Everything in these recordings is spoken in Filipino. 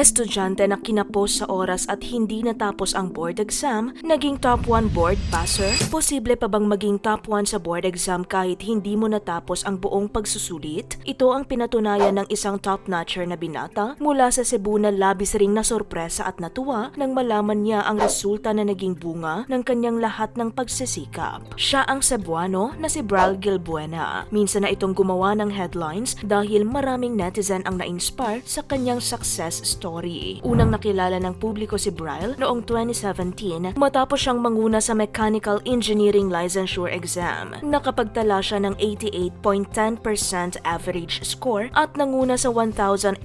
Estudyante na kinapos sa oras at hindi natapos ang board exam, naging top 1 board passer? Posible pa bang maging top 1 sa board exam kahit hindi mo natapos ang buong pagsusulit? Ito ang pinatunayan ng isang top-notcher na binata mula sa Cebu na labis ring nasorpresa at natuwa nang malaman niya ang resulta na naging bunga ng kanyang lahat ng pagsisikap. Siya ang Cebuano na si Bral Gilbuena. Minsan na itong gumawa ng headlines dahil maraming netizen ang na-inspire sa kanyang success story. Unang nakilala ng publiko si Brile noong 2017 matapos siyang manguna sa Mechanical Engineering Licensure Exam. Nakapagtala siya ng 88.10% average score at nanguna sa 1,083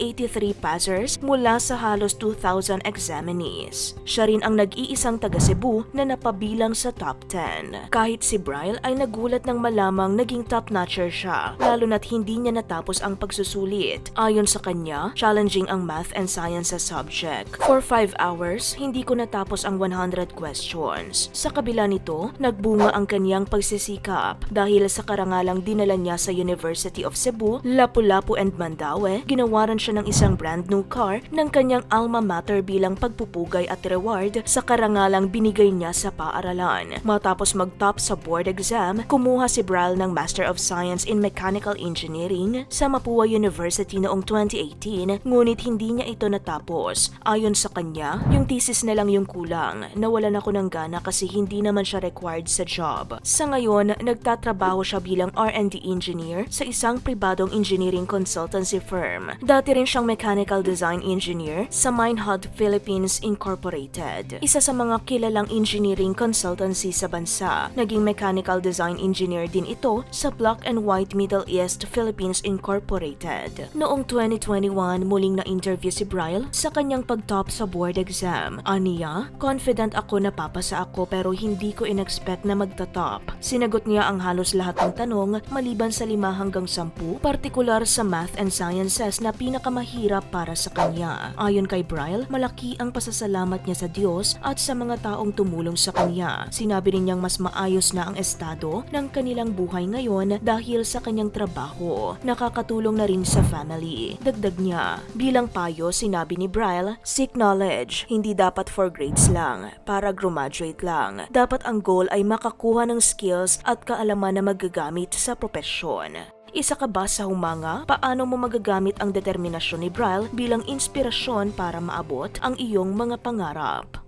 passers mula sa halos 2,000 examinees. Siya rin ang nag-iisang taga Cebu na napabilang sa top 10. Kahit si Brile ay nagulat nang malamang naging top-notcher siya, lalo na't hindi niya natapos ang pagsusulit. Ayon sa kanya, challenging ang math and science sa subject. For 5 hours, hindi ko natapos ang 100 questions. Sa kabila nito, nagbunga ang kanyang pagsisikap dahil sa karangalang dinala niya sa University of Cebu, Lapu-Lapu and Mandaue, ginawaran siya ng isang brand new car ng kanyang alma mater bilang pagpupugay at reward sa karangalang binigay niya sa paaralan. Matapos mag-top sa board exam, kumuha si Bral ng Master of Science in Mechanical Engineering sa Mapua University noong 2018, ngunit hindi niya ito natapos. Ayon sa kanya, yung thesis na lang yung kulang. Nawalan ako ng gana kasi hindi naman siya required sa job. Sa ngayon, nagtatrabaho siya bilang R&D engineer sa isang pribadong engineering consultancy firm. Dati rin siyang mechanical design engineer sa Minehod Philippines Incorporated, isa sa mga kilalang engineering consultancy sa bansa. Naging mechanical design engineer din ito sa Black and White Middle East Philippines Incorporated. Noong 2021, muling na-interview si Brile sa kanyang pag-top sa board exam. Aniya, confident ako na papasa ako pero hindi ko in-expect na magta-top. Sinagot niya ang halos lahat ng tanong maliban sa 5 hanggang 10, partikular sa math and sciences na pinakamahirap para sa kanya. Ayon kay Brile, malaki ang pasasalamat niya sa Diyos at sa mga taong tumulong sa kanya. Sinabi rin niyang mas maayos na ang estado ng kanilang buhay ngayon dahil sa kanyang trabaho. Nakakatulong na rin sa family. Dagdag niya, bilang payo, sinabi ni Brile, seek knowledge. Hindi dapat for grades lang, para graduate lang. Dapat ang goal ay makakuha ng skills at kaalaman na magagamit sa propesyon. Isa ka ba sa humanga? Paano mo magagamit ang determinasyon ni Brile bilang inspirasyon para maabot ang iyong mga pangarap?